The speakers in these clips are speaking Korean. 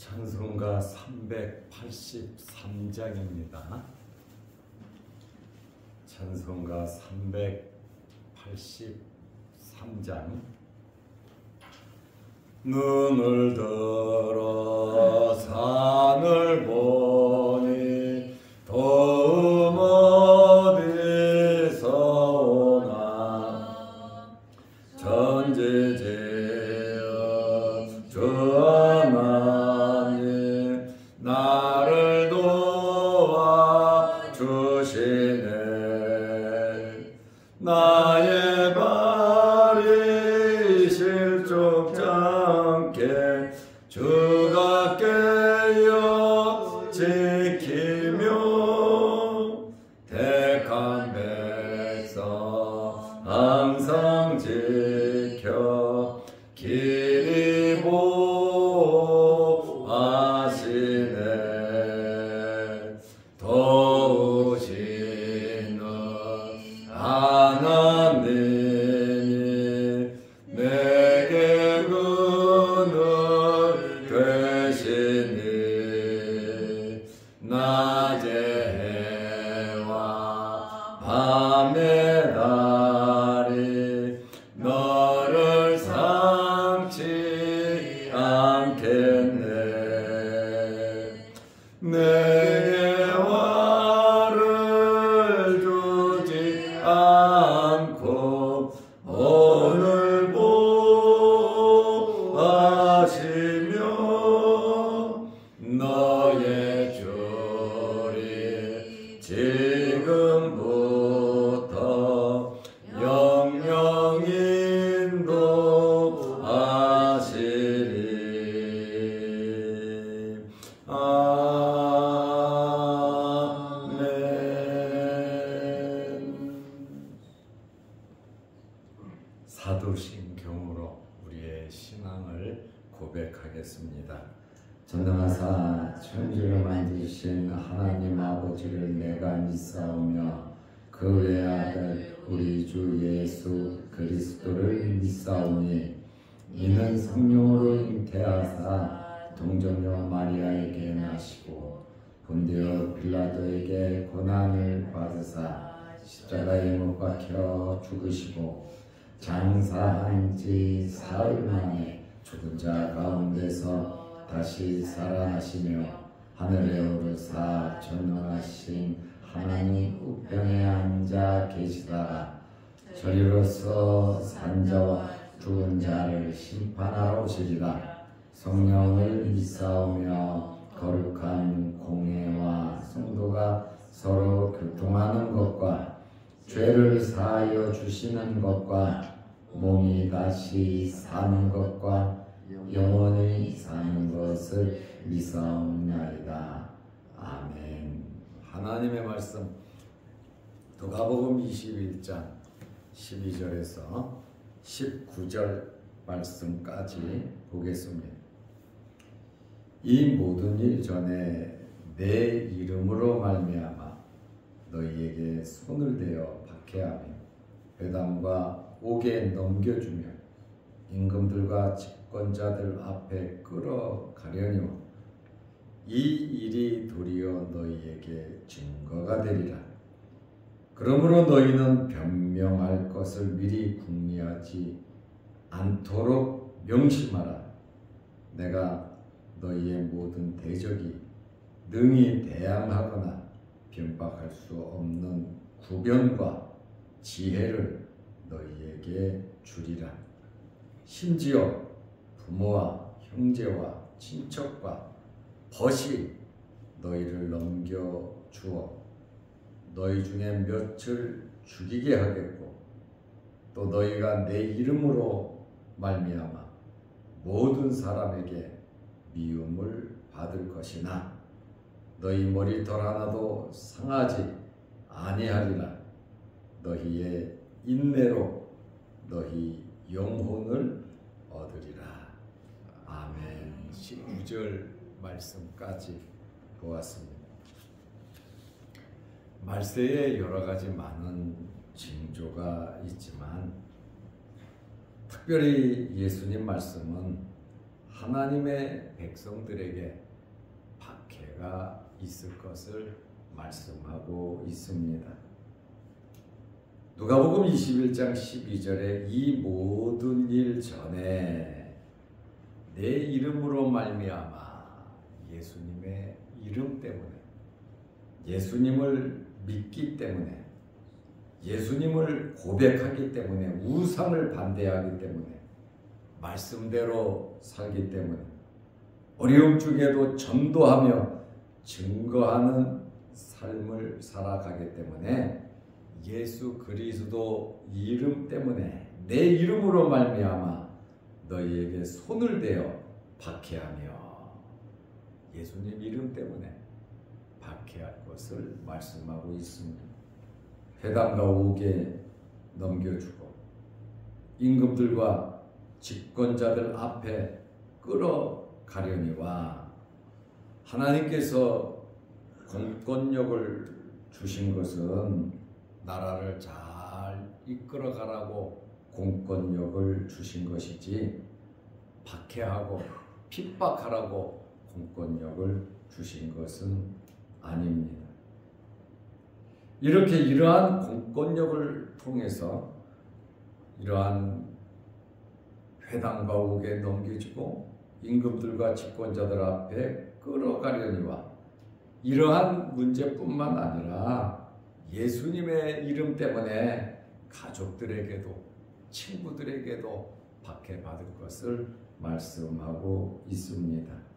찬송가 383장입니다. 찬송가 383장. 눈을 들어 산을 보니 도움 어디서 오나. 전지지어 주 하나님 나를 도와주시네. 나의 발이 실족지 않게 주가 깨어 지키며 택한 백성 항상 지켜 길이 보호하시네. 도우시는 하나님이 내게 그늘 되시니. 낮의 해와 밤의 달이 너를 상치 않겠네. 내게 화를 주지 않고 오늘 보호하시며 너의 주리 지금부터 영영 인도하시리. 아멘. 사도신경으로 우리의 신앙을 고백하겠습니다. 전능하사 천지를 만드신 하나님 아버지를 내가 믿사오며 그 외아들 우리 주 예수 그리스도를 믿사오니 이는 성령으로 잉태하사 동정녀 마리아에게 나시고 본디오 빌라도에게 고난을 받으사 십자가에 못 박혀 죽으시고 장사한 지 사흘 만에 죽은 자 가운데서 다시 살아나시며 하늘에 오르사 전능하신 하나님 우편에 앉아 계시다가 저리로서 산자와 죽은 자를 심판하러 오시리라. 성령을 믿사오며 거룩한 공회와 성도가 서로 교통하는 것과 죄를 사하여 주시는 것과 몸이 다시 사는 것과 영원히 사는 것을 믿사옵나이다. 아멘. 하나님의 말씀 누가복음 21장 12절에서 19절 말씀까지 보겠습니다. 이 모든 일 전에 내 이름으로 말미암아 너희에게 손을 대어 박해하며 회당과 옥에 넘겨주며 임금들과 집권자들 앞에 끌어가려니와 이 일이 도리어 너희에게 증거가 되리라. 그러므로 너희는 변명할 것을 미리 궁리하지 않도록 명심하라. 내가 너희의 모든 대적이 능히 대항하거나 변박할 수 없는 구변과 지혜를 너희에게 주리라. 심지어 부모와 형제와 친척과 벗이 너희를 넘겨주어 너희 중에 몇을 죽이게 하겠고 또 너희가 내 이름으로 말미암아 모든 사람에게 미움을 받을 것이나 너희 머리털 하나도 상하지 아니하리라. 너희의 인내로 너희 영혼을 얻으리라. 아멘. 19절 말씀까지 보았습니다. 말세에 여러 가지 많은 징조가 있지만 특별히 예수님 말씀은 하나님의 백성들에게 박해가 있을 것을 말씀하고 있습니다. 누가복음 21장 12절에 이 모든 일 전에 내 이름으로 말미암아, 예수님의 이름 때문에, 예수님을 믿기 때문에, 예수님을 고백하기 때문에, 우상을 반대하기 때문에, 말씀대로 살기 때문에, 어려움 중에도 전도하며 증거하는 삶을 살아가기 때문에, 예수 그리스도 이름 때문에, 내 이름으로 말미암아 너희에게 손을 대어 박해하며, 예수님 이름 때문에 박해할 것을 말씀하고 있습니다. 회당과 옥에 넘겨주고 임금들과 집권자들 앞에 끌어가려니와, 하나님께서 공권력을 주신 것은 나라를 잘 이끌어가라고 공권력을 주신 것이지 박해하고 핍박하라고 공권력을 주신 것은 아닙니다. 이렇게 이러한 공권력을 통해서 이러한 회당과 옥에 넘겨지고 임금들과 집권자들 앞에 끌어가려니와, 이러한 문제뿐만 아니라 예수님의 이름 때문에 가족들에게도 친구들에게도 박해받을 것을 말씀하고 있습니다.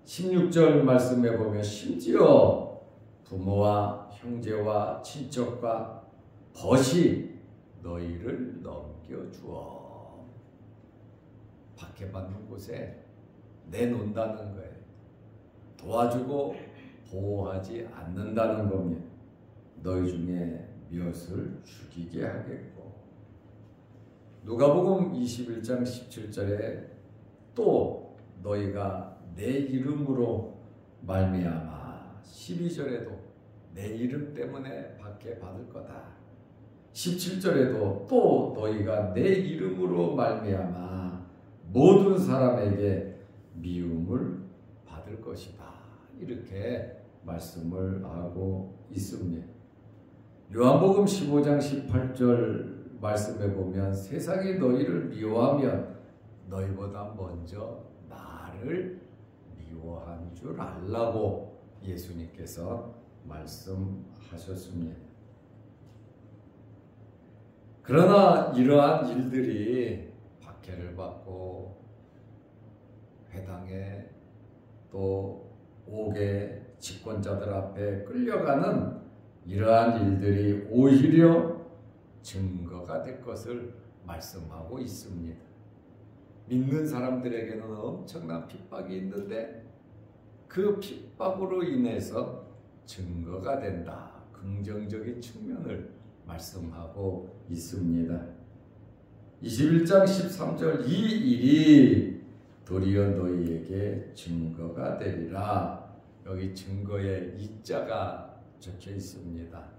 16절 말씀에 보면 심지어 부모와 형제와 친척과 벗이 너희를 넘겨주어, 박해받는 곳에 내놓는다는 거예요. 도와주고 보호하지 않는다는 겁니다. 너희 중에 몇을 죽이게 하겠고. 누가복음 21장 17절에 또 너희가 내 이름으로 말미암아, 12절에도 내 이름 때문에 박해받을 거다. 17절에도 또 너희가 내 이름으로 말미암아 모든 사람에게 미움을 받을 것이다. 이렇게 말씀을 하고 있습니다. 요한복음 15장 18절 말씀에 보면 세상이 너희를 미워하면 너희보다 먼저 나를 미워한 줄 알라고 예수님께서 말씀하셨습니다. 그러나 이러한 일들이 박해를 받고 회당에 또 옥의 집권자들 앞에 끌려가는 이러한 일들이 오히려 증거가 될 것을 말씀하고 있습니다. 믿는 사람들에게는 엄청난 핍박이 있는데 그 핍박으로 인해서 증거가 된다. 긍정적인 측면을 말씀하고 있습니다. 21장 13절 이 일이 도리어 너희에게 증거가 되리라. 여기 증거에 이자가 적혀 있습니다.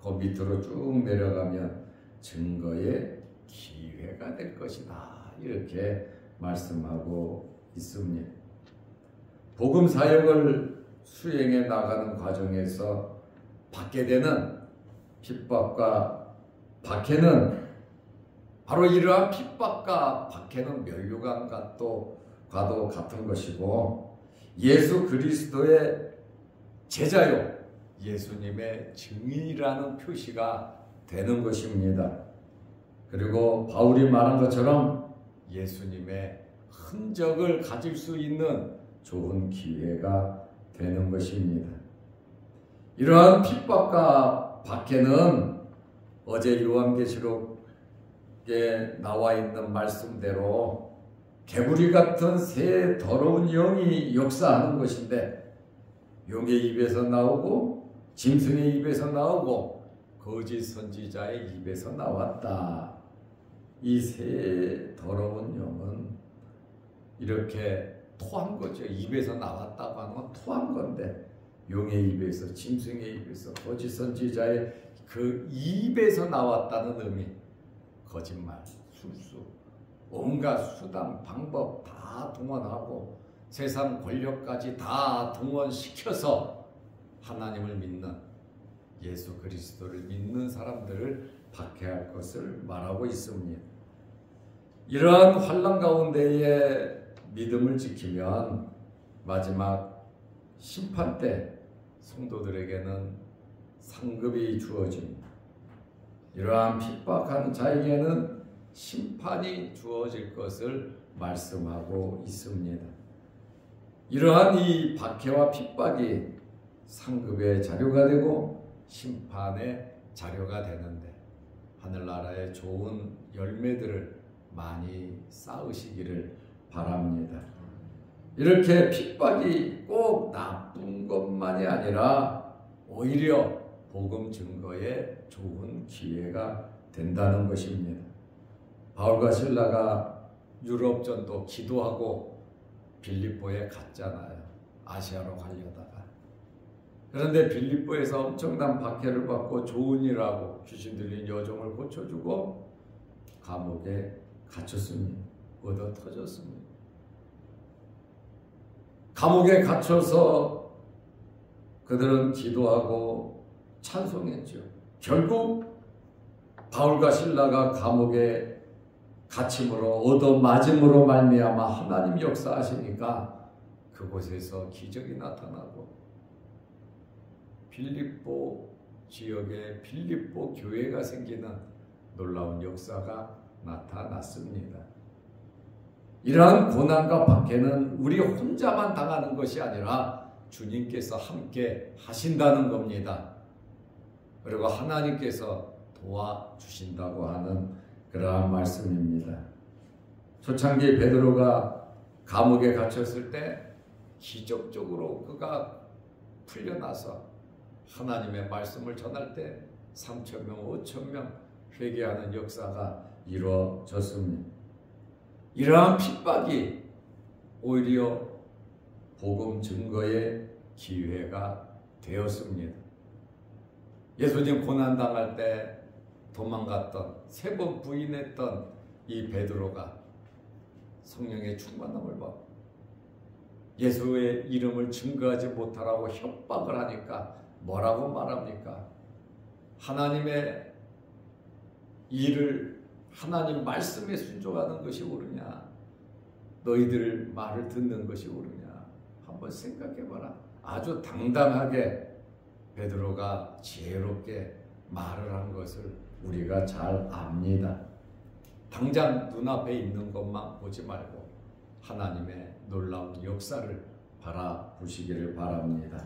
그 밑으로 쭉 내려가면 증거의 기회가 될 것이다. 이렇게 말씀하고 있습니다. 복음 사역을 수행해 나가는 과정에서 받게 되는 핍박과 박해는 바로 이러한 핍박과 박해는 면류관과도 같은 것이고, 예수 그리스도의 제자요 예수님의 증인이라는 표시가 되는 것입니다. 그리고 바울이 말한 것처럼 예수님의 흔적을 가질 수 있는 좋은 기회가 되는 것입니다. 이러한 핍박과 박해는 어제 요한계시록에 나와 있는 말씀대로 개구리 같은 새 더러운 영이 역사하는 것인데, 용의 입에서 나오고 짐승의 입에서 나오고 거짓 선지자의 입에서 나왔다. 이 새 더러운 영은 이렇게 토한 거죠. 입에서 나왔다고 하는 건 토한 건데, 용의 입에서, 짐승의 입에서, 거짓 선지자의 그 입에서 나왔다는 의미, 거짓말, 술수, 온갖 수단, 방법 다 동원하고 세상 권력까지 다 동원시켜서 하나님을 믿는 예수 그리스도를 믿는 사람들을 박해할 것을 말하고 있습니다. 이러한 환난 가운데에 믿음을 지키면 마지막 심판 때 성도들에게는 상급이 주어집니다. 이러한 핍박한 자에게는 심판이 주어질 것을 말씀하고 있습니다. 이러한 이 박해와 핍박이 상급의 자료가 되고 심판의 자료가 되는데 하늘나라의 좋은 열매들을 많이 쌓으시기를 바랍니다. 이렇게 핍박이 꼭 나쁜 것만이 아니라 오히려 복음 증거에 좋은 기회가 된다는 것입니다. 바울과 실라가 유럽 전도 기도하고 빌립보에 갔잖아요. 아시아로 가려다가. 그런데 빌립보에서 엄청난 박해를 받고 좋은 일하고 귀신 들린 여종을 고쳐주고 감옥에 갇혔습니다. 얻어 터졌습니다. 감옥에 갇혀서 그들은 기도하고 찬송했죠. 결국 바울과 실라가 감옥에 갇힘으로 얻어맞음으로 말미암아 하나님 역사하시니까 그곳에서 기적이 나타나고 빌립보 지역에 빌립보 교회가 생기는 놀라운 역사가 나타났습니다. 이러한 고난과 박해는 우리 혼자만 당하는 것이 아니라 주님께서 함께 하신다는 겁니다. 그리고 하나님께서 도와주신다고 하는 그러한 말씀입니다. 초창기 베드로가 감옥에 갇혔을 때 기적적으로 그가 풀려나서 하나님의 말씀을 전할 때 3,000명, 5,000명 회개하는 역사가 이루어졌습니다. 이러한 핍박이 오히려 복음 증거의 기회가 되었습니다. 예수님 고난당할 때 도망갔던 3번 부인했던 이 베드로가 성령의 충만함을 받고 예수의 이름을 증거하지 못하라고 협박을 하니까 뭐라고 말합니까? 하나님의 일을 하나님 말씀에 순종하는 것이 옳으냐? 너희들 말을 듣는 것이 옳으냐? 한번 생각해봐라. 아주 당당하게 베드로가 지혜롭게 말을 한 것을 우리가 잘 압니다. 당장 눈앞에 있는 것만 보지 말고 하나님의 놀라운 역사를 바라보시기를 바랍니다.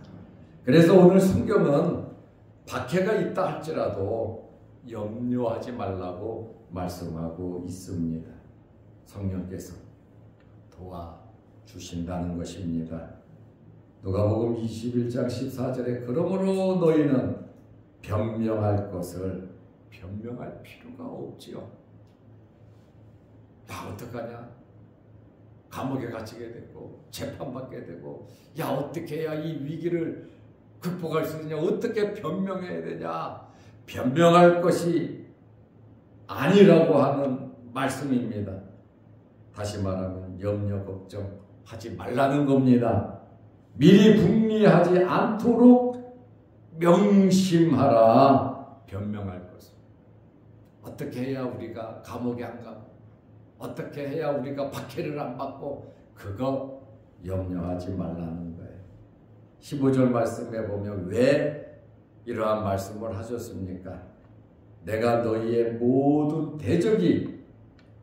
그래서 오늘 성경은 박해가 있다 할지라도 염려하지 말라고 말씀하고 있습니다. 성령께서 도와주신다는 것입니다. 누가복음 21장 14절에 그러므로 너희는 변명할 것을 변명할 필요가 없지요. 야 어떡하냐? 감옥에 갇히게 되고 재판받게 되고 야 어떻게 해야 이 위기를 극복할 수 있느냐? 어떻게 변명해야 되냐? 변명할 것이 아니라고 하는 말씀입니다. 다시 말하면 염려 걱정하지 말라는 겁니다. 미리 궁리하지 않도록 명심하라. 변명할 것을. 어떻게 해야 우리가 감옥에 안 가고 어떻게 해야 우리가 박해를 안 받고 그거 염려하지 말라는 거예요. 15절 말씀에 보면 왜 이러한 말씀을 하셨습니까? 내가 너희의 모든 대적이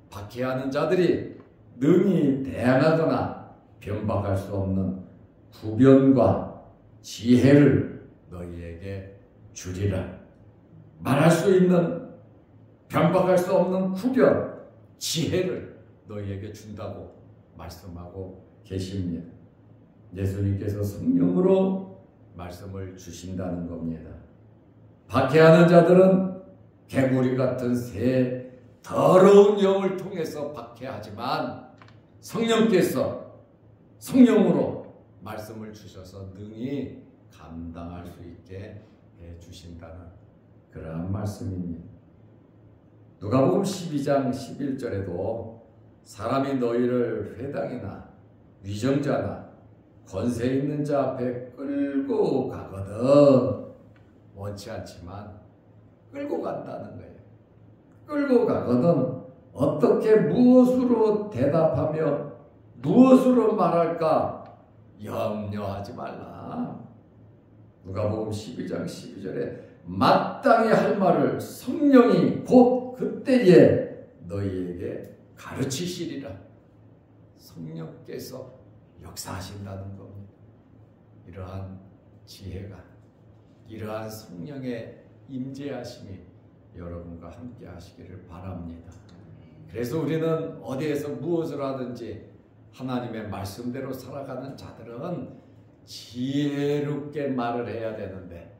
박해하는 자들이 능히 대항하거나 변박할 수 없는 구변과 지혜를 너희에게 주리라. 말할 수 있는 변박할 수 없는 구변, 지혜를 너희에게 준다고 말씀하고 계십니다. 예수님께서 성령으로 말씀을 주신다는 겁니다. 박해하는 자들은 개구리 같은 새 더러운 영을 통해서 박해하지만 성령께서 성령으로 말씀을 주셔서 능히 감당할 수 있게 해주신다는 그러한 말씀입니다. 누가복음 12장 11절에도 사람이 너희를 회당이나 위정자나 권세 있는 자 앞에 끌고 가거든 원치 않지만 끌고 간다는 거예요. 끌고 가거든 어떻게 무엇으로 대답하며 무엇으로 말할까 염려하지 말라. 누가복음 12장 12절에 마땅히 할 말을 성령이 곧 그때에 너희에게 가르치시리라. 성령께서 역사하신다는 겁니다. 이러한 지혜가, 이러한 성령의 임재하심이 여러분과 함께 하시기를 바랍니다. 그래서 우리는 어디에서 무엇을 하든지 하나님의 말씀대로 살아가는 자들은 지혜롭게 말을 해야 되는데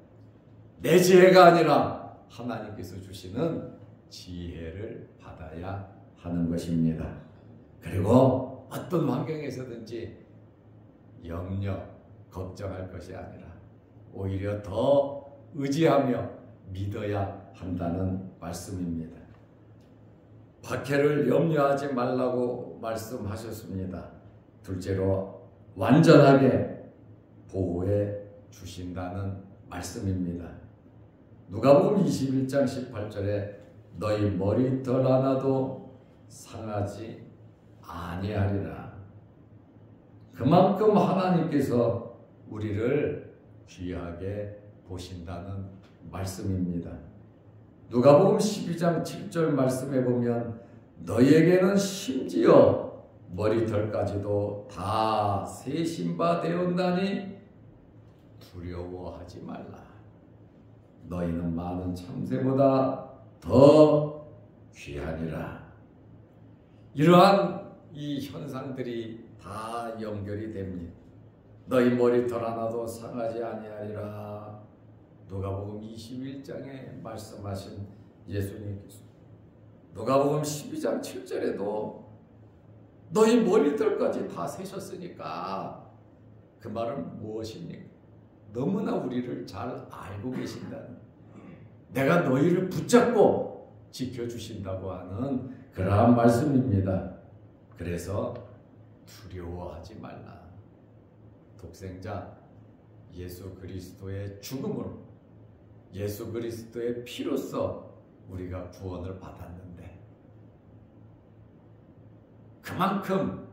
내 지혜가 아니라 하나님께서 주시는 지혜를 받아야 하는 것입니다. 그리고 어떤 환경에서든지 염려, 걱정할 것이 아니라 오히려 더 의지하며 믿어야 한다는 말씀입니다. 박해를 염려하지 말라고 말씀하셨습니다. 둘째로 완전하게 보호해 주신다는 말씀입니다. 누가복음 21장 18절에 너희 머리털 하나도 상하지 아니하리라. 그만큼 하나님께서 우리를 귀하게 보신다는 말씀입니다. 누가복음 12장 7절 말씀에 보면 너희에게는 심지어 머리털까지도 다 세신 바 되었나니 두려워하지 말라. 너희는 많은 참새보다 더 귀하니라. 이러한 이 현상들이 다 연결이 됩니다. 너희 머리털 하나도 상하지 아니하리라. 누가복음 21장에 말씀하신 예수님께서 누가복음 12장 7절에도 너희 머리털까지 다 세셨으니까 그 말은 무엇입니까? 너무나 우리를 잘 알고 계신다는, 내가 너희를 붙잡고 지켜주신다고 하는 그러한 말씀입니다. 그래서 두려워하지 말라. 독생자 예수 그리스도의 죽음으로, 예수 그리스도의 피로써 우리가 구원을 받았는데 그만큼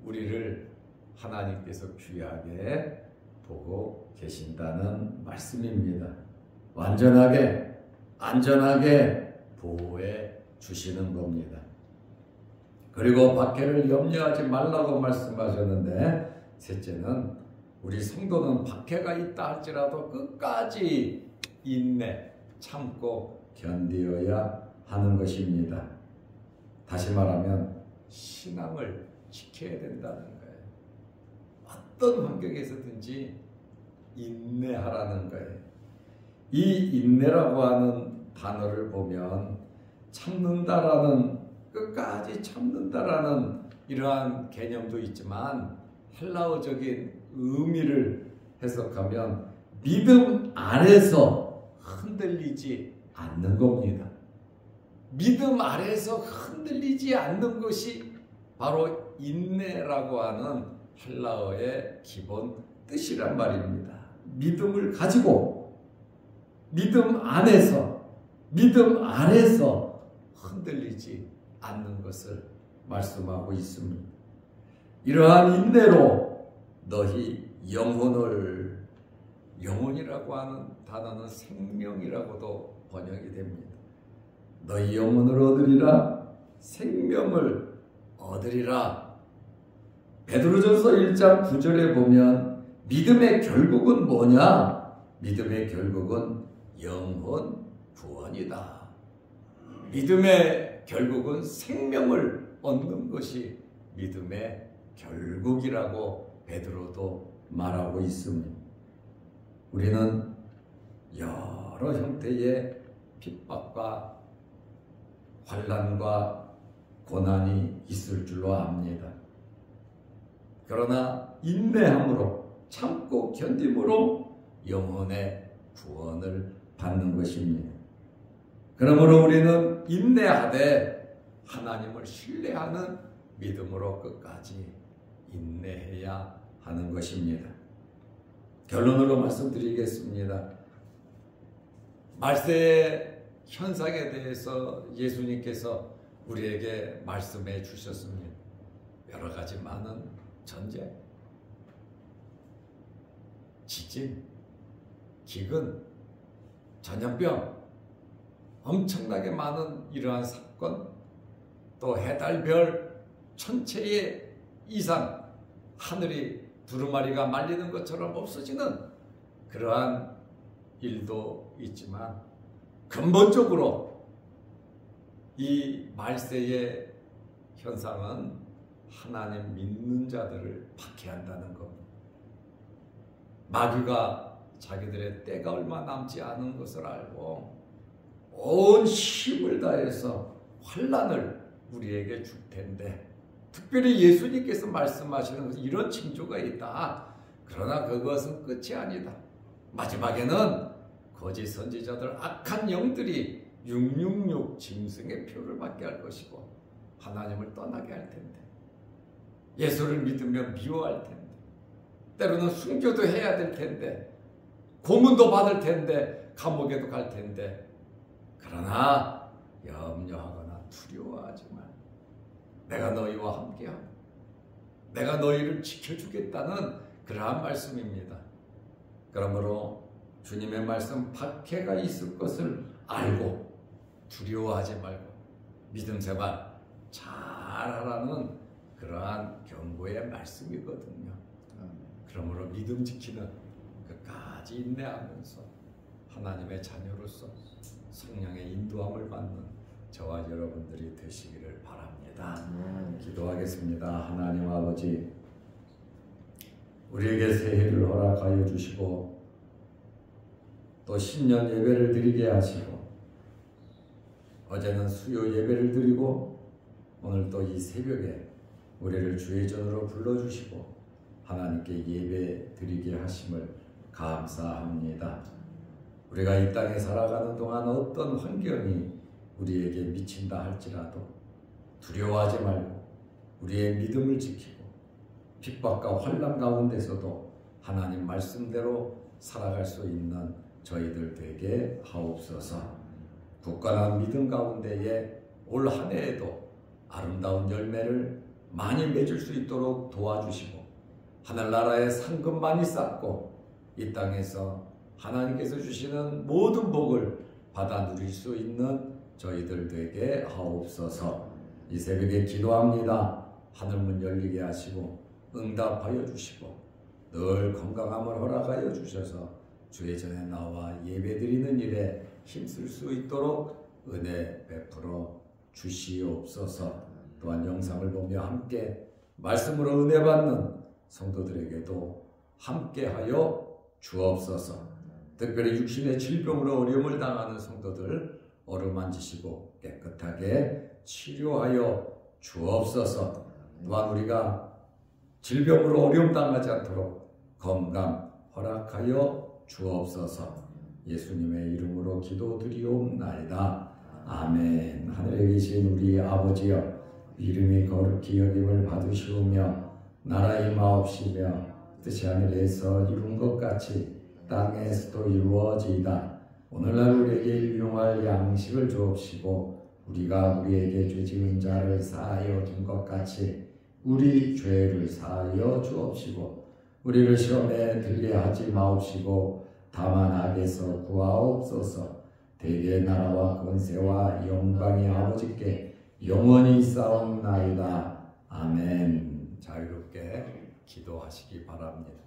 우리를 하나님께서 귀하게 보고 계신다는 말씀입니다. 완전하게, 안전하게 보호해 주시는 겁니다. 그리고 박해를 염려하지 말라고 말씀하셨는데 셋째는 우리 성도는 박해가 있다 할지라도 끝까지 인내, 참고 견디어야 하는 것입니다. 다시 말하면 신앙을 지켜야 된다는 거예요. 어떤 환경에서든지 인내하라는 거예요. 이 인내라고 하는 단어를 보면 참는다라는, 끝까지 참는다라는 이러한 개념도 있지만 헬라어적인 의미를 해석하면 믿음 안에서 흔들리지 않는 겁니다. 믿음 아래에서 흔들리지 않는 것이 바로 인내라고 하는 헬라어의 기본 뜻이란 말입니다. 믿음을 가지고 믿음 안에서, 믿음 아래에서 흔들리지 않는 것을 말씀하고 있습니다. 이러한 인내로 너희 영혼을, 영혼이라고 하는 단어는 생명이라고도 번역이 됩니다. 너희 영혼을 얻으리라, 생명을 얻으리라. 베드로전서 1장 9절에 보면 믿음의 결국은 뭐냐? 믿음의 결국은 영혼 구원이다. 믿음의 결국은 생명을 얻는 것이 믿음의 결국이라고 베드로도 말하고 있습니다. 우리는 여러 형태의 핍박과 환난과 고난이 있을 줄로 압니다. 그러나 인내함으로, 참고 견딤으로 영혼의 구원을 받는 것입니다. 그러므로 우리는 인내하되 하나님을 신뢰하는 믿음으로 끝까지 인내해야 하는 것입니다. 결론으로 말씀드리겠습니다. 말세의 현상에 대해서 예수님께서 우리에게 말씀해 주셨습니다. 여러 가지 많은 전쟁, 지진, 기근, 전염병, 엄청나게 많은 이러한 사건, 또 해달별 천체의 이상, 하늘이 두루마리가 말리는 것처럼 없어지는 그러한 일도 있지만, 근본적으로 이 말세의 현상은 하나님 믿는 자들을 박해한다는 겁니다. 마귀가 자기들의 때가 얼마 남지 않은 것을 알고 온 힘을 다해서 환난을 우리에게 줄 텐데, 특별히 예수님께서 말씀하시는 것은 이런 징조가 있다. 그러나 그것은 끝이 아니다. 마지막에는 거짓 선지자들, 악한 영들이 666 짐승의 표를 받게 할 것이고 하나님을 떠나게 할 텐데, 예수를 믿으면 미워할 텐데, 때로는 순교도 해야 될 텐데, 고문도 받을 텐데, 감옥에도 갈 텐데, 그러나 염려하거나 두려워하지 마. 내가 너희와 함께하고 내가 너희를 지켜주겠다는 그러한 말씀입니다. 그러므로 주님의 말씀, 박해가 있을 것을 알고 두려워하지 말고 믿음 생활 잘하라는 그러한 경고의 말씀이거든요. 그러므로 믿음 지키는 끝까지 인내하면서 하나님의 자녀로서 성령의 인도함을 받는 저와 여러분들이 되시기를 바랍니다. 기도하겠습니다. 하나님 아버지, 우리에게 새해를 허락하여 주시고 또 신년 예배를 드리게 하시고, 어제는 수요 예배를 드리고 오늘 또 이 새벽에 우리를 주의 전으로 불러주시고 하나님께 예배 드리게 하심을 감사합니다. 우리가 이 땅에 살아가는 동안 어떤 환경이 우리에게 미친다 할지라도 두려워하지 말고 우리의 믿음을 지키고 핍박과 환난 가운데서도 하나님 말씀대로 살아갈 수 있는 저희들 되게 하옵소서. 굳건한 믿음 가운데에 올 한 해에도 아름다운 열매를 많이 맺을 수 있도록 도와주시고, 하늘나라의 상급 많이 쌓고 이 땅에서 하나님께서 주시는 모든 복을 받아 누릴 수 있는 저희들 되게 하옵소서. 이 새벽에 기도합니다. 하늘문 열리게 하시고 응답하여 주시고 늘 건강함을 허락하여 주셔서 주의 전에 나와 예배드리는 일에 힘쓸 수 있도록 은혜 베풀어 주시옵소서. 또한 영상을 보며 함께 말씀으로 은혜 받는 성도들에게도 함께하여 주옵소서. 특별히 육신의 질병으로 어려움을 당하는 성도들 어루만지시고 깨끗하게 치료하여 주옵소서. 또한 우리가 질병으로 어려움 당하지 않도록 건강 허락하여 주옵소서. 예수님의 이름으로 기도드리옵나이다. 아멘. 하늘에 계신 우리 아버지여, 이름이 거룩히 여김을 받으시오며 나라 임하옵시며 뜻이 하늘에서 이룬 것 같이 땅에서도 이루어지이다. 오늘날 우리에게 일용할 양식을 주옵시고 우리가 우리에게 죄 지은 자를 사하여 준 것 같이 우리 죄를 사하여 주옵시고 우리를 시험에 들게 하지 마옵시고 다만 악에서 구하옵소서. 대개의 나라와 권세와 영광이 아버지께 영원히 있사옵나이다. 아멘. 자유롭게 기도하시기 바랍니다.